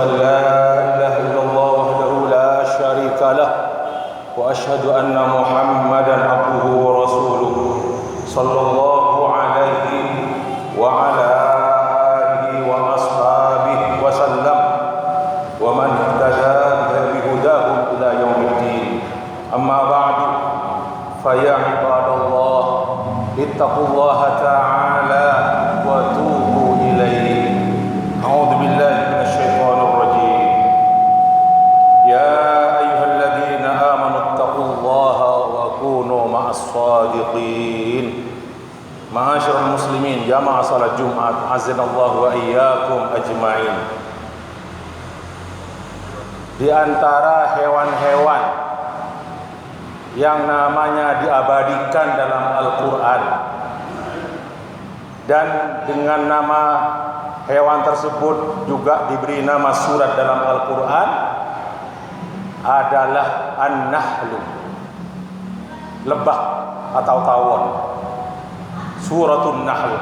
أن لا إله إلا الله وحده لا شريك له وأشهد أن محمدا عبده ورسوله صلى الله عليه وعلى آله وأصحابه وسلم ومن اهتدى بهداهم إلى يوم الدين أما بعد فيا عباد الله اتقوا الله تعالى وتوبوا إليه أعوذ بالله من الشيطان الرجيم يا أيها الذين آمنوا اتقوا الله وكونوا مع الصادقين معاشر المسلمين jamaah salat Jumat azanallahu wa iyyakum ajma'in. Di antara hewan-hewan yang namanya diabadikan dalam Al-Quran dan dengan nama hewan tersebut juga diberi nama surat dalam Al-Quran adalah An-Nahlu, lebah atau tawon. Suratul Nahl.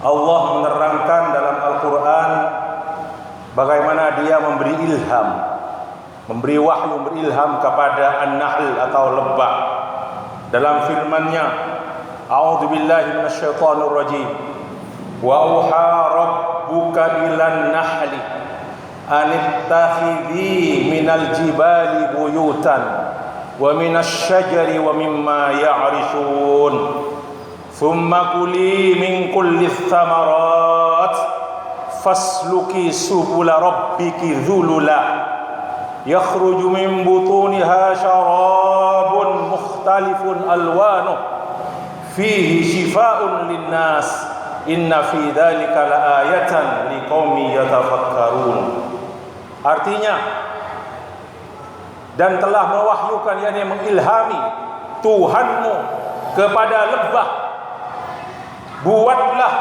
Allah menerangkan dalam Al-Quran bagaimana dia memberi ilham, memberi wahyu, berilham kepada An-Nahl atau lebah. Dalam firman-Nya, A'udzu billahi minasyaitonir rajim. Wa auha rabbuka ilan nahli anittakhidhi minal jibali buyutan wa minasy syajari wa mimma ya'rishun thumma kuli min kulli thamarat fasluki subula rabbiki dhulula yakhruju min butuniha syarabun mukhtalifun alwanuh fihi shifaa'un linnas inna fi dzalika laayatan liqaumin yatafakkarun. Artinya, dan telah mewahyukan, yakni mengilhami Tuhanmu kepada lebah, buatlah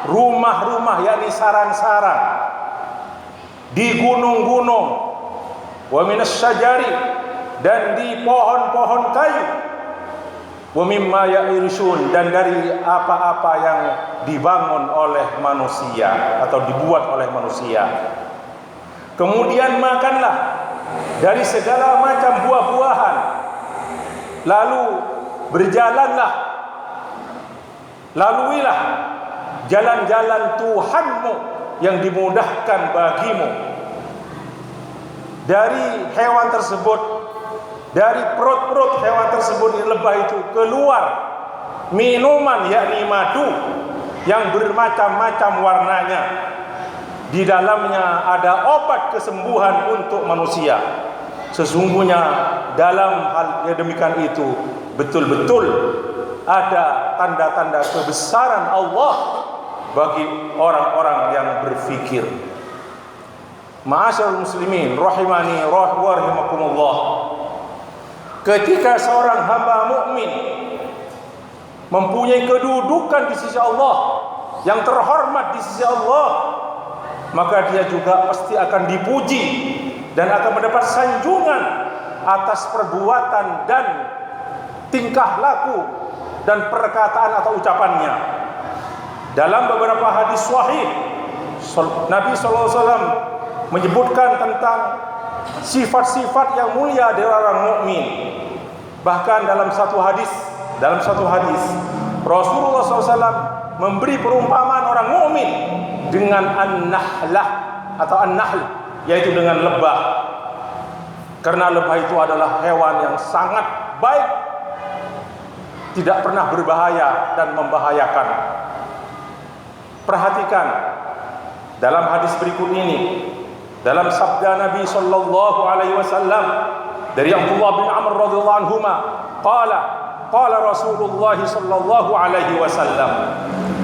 rumah-rumah, yakni sarang-sarang di gunung-gunung, wa minas syajari, dan di pohon-pohon kayu, wa mimma ya'irshun, dan dari apa-apa yang dibangun oleh manusia atau dibuat oleh manusia. Kemudian makanlah dari segala macam buah-buahan, lalu berjalanlah, laluilah jalan-jalan Tuhanmu yang dimudahkan bagimu. Dari hewan tersebut, dari perut-perut hewan tersebut, lebah itu keluar minuman, yakni madu yang bermacam-macam warnanya. Di dalamnya ada obat kesembuhan untuk manusia. Sesungguhnya dalam hal yang demikian itu betul-betul ada tanda-tanda kebesaran Allah bagi orang-orang yang berfikir. Ma'asyiral muslimin rahimani wa rahimakumullah. Ketika seorang hamba mukmin mempunyai kedudukan di sisi Allah yang terhormat di sisi Allah, maka dia juga pasti akan dipuji dan akan mendapat sanjungan atas perbuatan dan tingkah laku dan perkataan atau ucapannya. Dalam beberapa hadis sahih, Nabi SAW menyebutkan tentang sifat-sifat yang mulia dari orang mukmin. Bahkan dalam satu hadis Rasulullah SAW memberi perumpamaan orang mukmin dengan an-nahlah atau an-nahl, yaitu dengan lebah. Karena lebah itu adalah hewan yang sangat baik, tidak pernah berbahaya dan membahayakan. Perhatikan dalam hadis berikut ini, dalam sabda Nabi sallallahu alaihi wasallam dari Abdullah bin Amr radhiyallahu anhuma, qala Rasulullah sallallahu alaihi wasallam,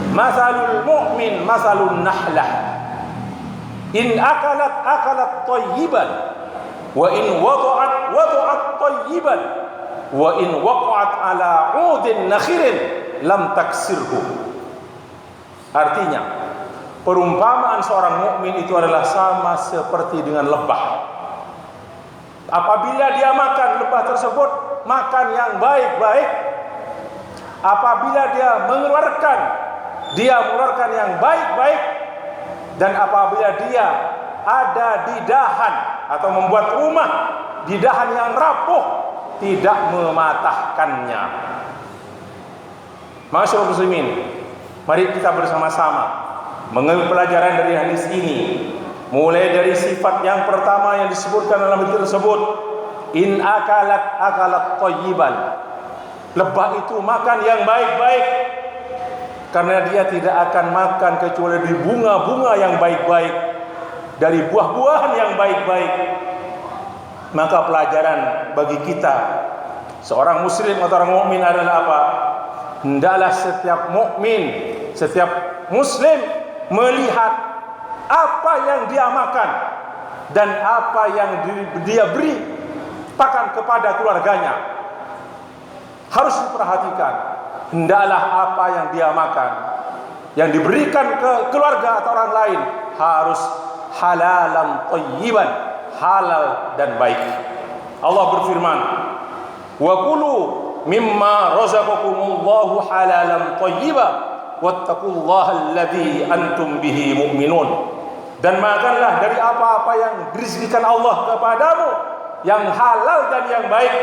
mathalul mu'min mathalun nahlah in akalat thayyiban wa in wada'at thayyiban wa in waqa'at ala 'udin nakhirin lam taksirhu. Artinya, perumpamaan seorang mukmin itu adalah sama seperti dengan lebah. Apabila dia makan, lebah tersebut makan yang baik-baik. Apabila dia mengeluarkan yang baik-baik, Dan apabila dia ada di dahan atau membuat rumah di dahan yang rapuh, tidak mematahkannya. Masyaallah muslimin, mari kita bersama-sama mengambil pelajaran dari hadis ini. Mulai dari sifat yang pertama yang disebutkan dalam hadis tersebut, in akalat thayyiban. Lebah itu makan yang baik-baik, karena dia tidak akan makan kecuali dari bunga-bunga yang baik-baik, dari buah-buahan yang baik-baik. Maka pelajaran bagi kita seorang muslim atau orang mukmin adalah apa? Hendaklah setiap mukmin, setiap muslim melihat apa yang dia makan dan apa yang dia beri pakan kepada keluarganya. Harus diperhatikan. Hendaklah apa yang dia makan, yang diberikan ke keluarga atau orang lain, harus halalan thayyiban, halal dan baik. Allah berfirman, wa kulu mimma razaqakumullahu halalan thayyiba wattaqullaha alladzi antum bihi mu'minun. Dan makanlah dari apa-apa yang dirizkikan Allah kepadamu, yang halal dan yang baik,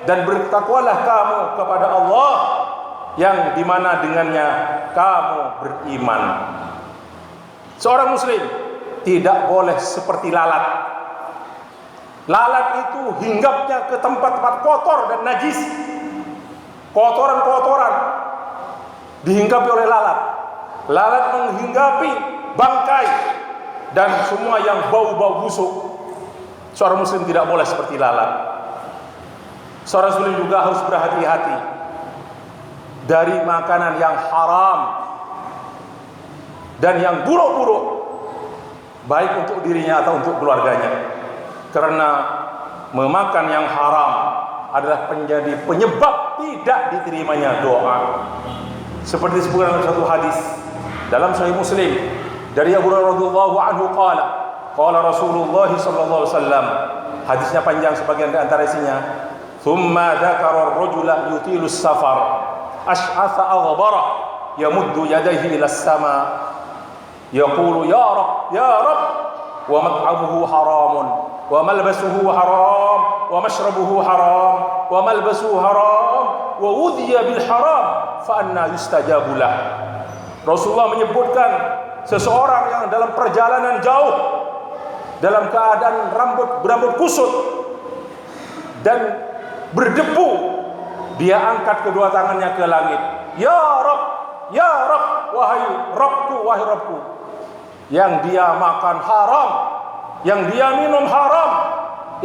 dan bertakwalah kamu kepada Allah, yang dimana dengannya kamu beriman. Seorang muslim tidak boleh seperti lalat. Lalat itu hinggapnya ke tempat-tempat kotor dan najis. Kotoran-kotoran dihinggapi oleh lalat. Lalat menghinggapi bangkai dan semua yang bau-bau busuk. Seorang muslim tidak boleh seperti lalat. Seorang muslim juga harus berhati-hati dari makanan yang haram dan yang buruk-buruk, baik untuk dirinya atau untuk keluarganya. Karena memakan yang haram adalah menjadi penyebab tidak diterimanya doa. Seperti disebutkan dalam satu hadis dalam Sahih Muslim dari Abu Hurairah radhiyallahu anhu qala Rasulullah sallallahu alaihi wasallam. Hadisnya panjang, sebagian di antara isinya, thumma dzakara ar-rajula yutilu as-safar ash'atha aghbara yamuddu yadayhi ila as-sama yaqulu ya rab wa mat'amuhu haramun wa malbasuhu haram wa mashrabuhu haram wa malbasuhu haram wa udhiya bil haram fa anna yustajabu lah. Rasulullah menyebutkan seseorang yang dalam perjalanan jauh dalam keadaan berambut kusut dan berdebu, dia angkat kedua tangannya ke langit. Ya Rabb, wahai Rabbku. Yang dia makan haram, yang dia minum haram,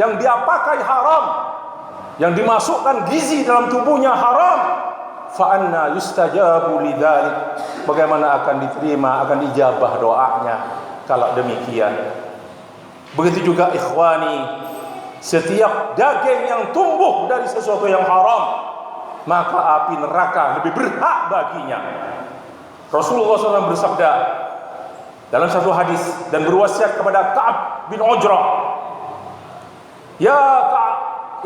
yang dia pakai haram, yang dimasukkan gizi dalam tubuhnya haram. Fa anna yustajabu lidzalik. Bagaimana akan diterima, akan dijabah doanya kalau demikian? Begitu juga ikhwani, setiap daging yang tumbuh dari sesuatu yang haram, maka api neraka lebih berhak baginya. Rasulullah SAW bersabda dalam satu hadis dan berwasiat kepada Ka'ab bin Ujrah, ya Ka'ab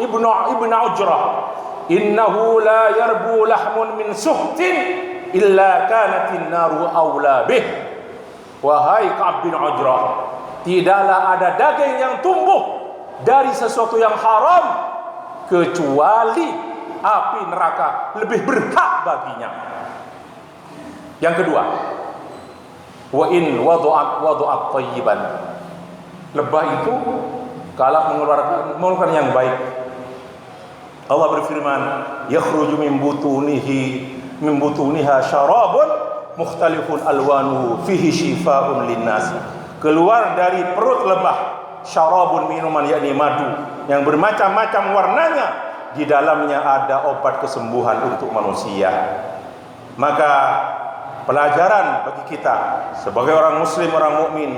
ibnu Ujrah, innahu la yarbu lahmun min suhtin illa kanatin naru awla bih. Wahai Ka'ab bin Ujrah, tidaklah ada daging yang tumbuh dari sesuatu yang haram kecuali api neraka lebih berhak baginya. Yang kedua, wa in wadu'at thayyiban. Lebah itu kalau mengeluarkan yang baik, Allah berfirman, yakhruju min butuniha syarabun mukhtalifun alwanuhu fihi shifaa'un linnas. Keluar dari perut lebah syarabun, minuman, yakni madu yang bermacam-macam warnanya, di dalamnya ada obat kesembuhan untuk manusia. Maka pelajaran bagi kita sebagai orang muslim, orang mukmin,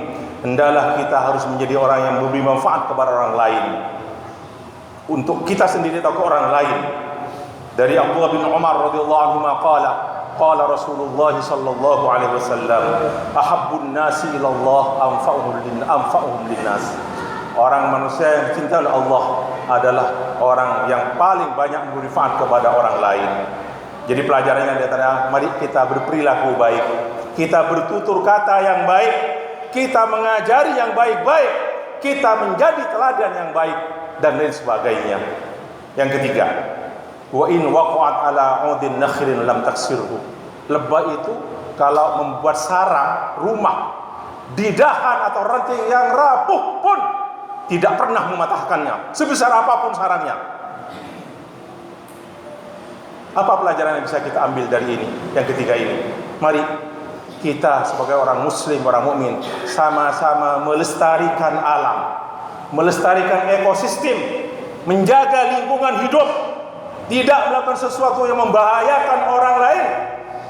hendaklah kita harus menjadi orang yang memberi manfaat kepada orang lain, untuk kita sendiri atau ke orang lain. Dari Abdullah bin Umar radhiyallahu anhu qala Rasulullah sallallahu alaihi wasallam, ahabbun nasi ila Allah anfa'uhum linnas. Orang manusia yang dicintai oleh Allah adalah orang yang paling banyak memberi manfaat kepada orang lain. Jadi pelajarannya di antara, mari kita berperilaku baik, kita bertutur kata yang baik, kita mengajari yang baik-baik, kita menjadi teladan yang baik, dan lain sebagainya. Yang ketiga, wa in waqa'at ala 'udin nakhrin lam taksirhu. Lebah itu kalau membuat sarang rumah di dahan atau ranting yang rapuh pun tidak pernah mematahkannya, sebesar apapun sarangnya. Apa pelajaran yang bisa kita ambil dari ini? Yang ketiga ini, mari kita sebagai orang muslim, orang mukmin, sama-sama melestarikan alam, melestarikan ekosistem, menjaga lingkungan hidup, tidak melakukan sesuatu yang membahayakan orang lain,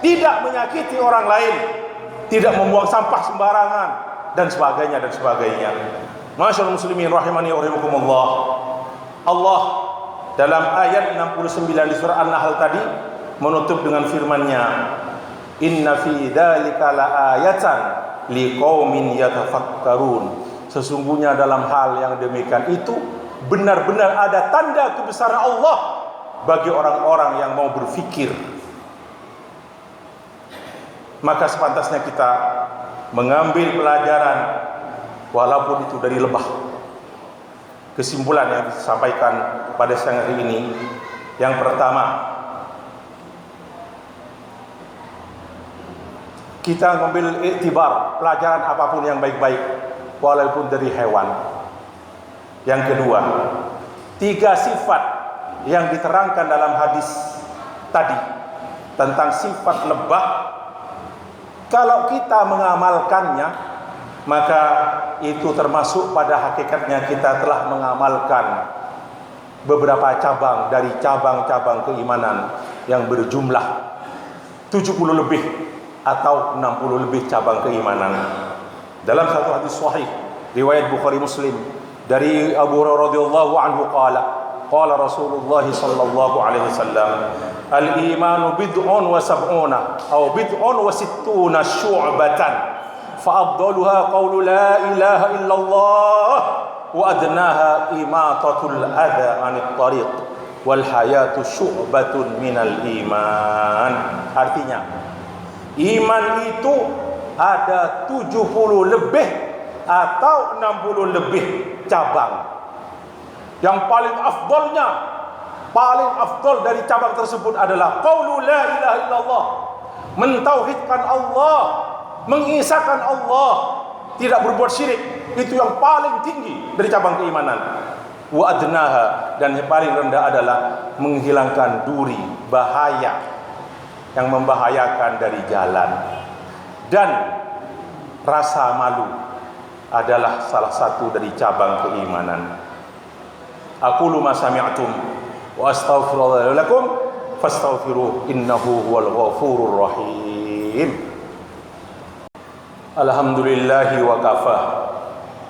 tidak menyakiti orang lain, tidak membuang sampah sembarangan, dan sebagainya dan sebagainya. Masyaallah muslimin rahimani wa rahimakumullah. Allah dalam ayat 69 di surah An-Nahl tadi menutup dengan firman-Nya, inna fi dzalika laayatan liqaumin yatafakkarun. Sesungguhnya dalam hal yang demikian itu benar-benar ada tanda kebesaran Allah bagi orang-orang yang mau berfikir. Maka sepantasnya kita mengambil pelajaran walaupun itu dari lebah. Kesimpulan yang disampaikan pada siang hari ini, yang pertama, kita mengambil iktibar pelajaran apapun yang baik-baik walaupun dari hewan. Yang kedua, 3 sifat yang diterangkan dalam hadis tadi tentang sifat lebah, kalau kita mengamalkannya, maka itu termasuk pada hakikatnya kita telah mengamalkan beberapa cabang dari cabang-cabang keimanan yang berjumlah 70 lebih atau 60 lebih cabang keimanan. Dalam satu hadis sahih riwayat Bukhari Muslim dari Abu Hurairah radhiyallahu anhu qala Rasulullah sallallahu alaihi wasallam, al-imanu bid'un wa sab'una aw bid'un wa sittuna syu'batan فأفضلها قول لا إله إلا الله وأدناها إماطة الأذى عن الطريق والحياة شعبة من الإيمان. Artinya, iman itu ada 70 lebih atau 60 lebih cabang. Yang paling afdal dari cabang tersebut adalah qaulu la ilaha illallah, mentauhidkan Allah, mengisahkan Allah, tidak berbuat syirik. Itu yang paling tinggi dari cabang keimanan. Wa adnaha, dan yang paling rendah adalah menghilangkan duri, bahaya yang membahayakan dari jalan. Dan rasa malu adalah salah satu dari cabang keimanan. Aqulu ma sami'tum wa astaghfirullaha lakum fastaghfiruhu innahu huwal ghafurur rahim. Alhamdulillahi wa kafa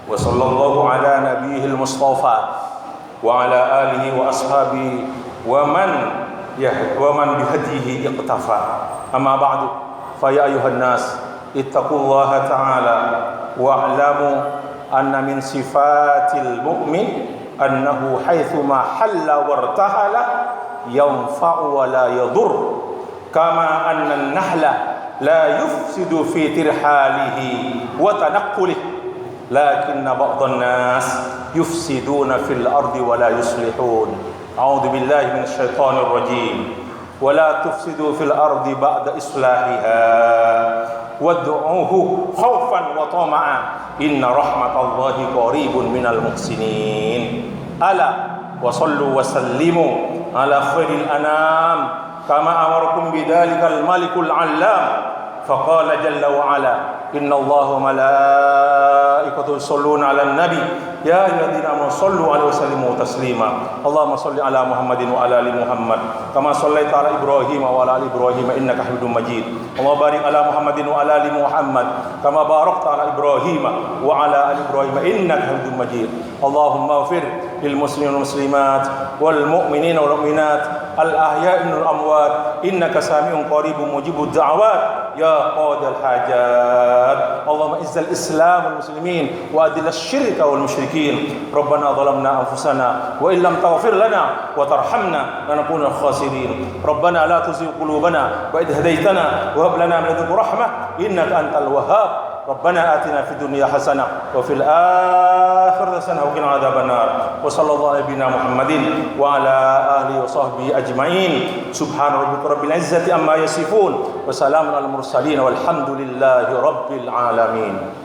wa sallallahu ala nabiyil mustafa wa ala alihi wa ashabihi wa man bihadihi iqtafa. Amma ba'du, fa ya ayuhan nas ittaqullaha ta'ala wa'lamu anna min sifatil mu'min annahu haitsuma halla wartahala yanfa'u wa la yadur, kama anna an-nahla la yufsidu fi tirhalihi wa tanaqqulih, lakinna ba'dhan nas yufsiduna fil ardi wa la yuslihun. A'udzu billahi minasy syaithanir rajim. Wa la tufsidu fil ardi ba'da islahiha wad'uuhu khaufan wa tama'a inna rahmatallahi qaribun minal muhsinin. Ala wa sallu wa sallimu ala khairil anam kama amarakum bidzalikal malikul allam. Faqala jalla wa ala inna Allaha malaikatahu yusholluna 'alan nabi ya ayyuhalladzina amanu shallu 'alaihi wa sallimu taslima. Allahumma shalli 'ala Muhammadin wa 'ala ali Muhammad kama shallaita 'ala Ibrahim wa 'ala ali Ibrahim innaka Hamidum Majid. Allahumma barik 'ala Muhammadin wa 'ala ali Muhammad kama barakta 'ala Ibrahim wa 'ala ali Ibrahim innaka Hamidum Majid. Allahumma ighfir lil muslimin wal muslimat wal mu'minin wal mu'minat al ahya'i minal amwat innaka sami'un qaribun mujibud da'awat ya qadil hajat. Allahumma izzil islam wal muslimin wa adil asyirka wal musyrikin. Rabbana zalamna anfusana wa illam taghfir lana wa tarhamna lanakunanna khasirin. Rabbana la tuzigh qulubana wa idh hadaytana wa hab lana min ladunka rahmah innaka antal wahhab. Rabbana atina fid dunya hasanah wa fil akhirati hasanah wa qina adzabannar. Wa sallallahu alaihi Muhammadin wa ala alihi wa sahbihi ajmain. Subhana rabbika rabbil izzati amma yasifun wa salamun alal mursalin walhamdulillahi rabbil alamin.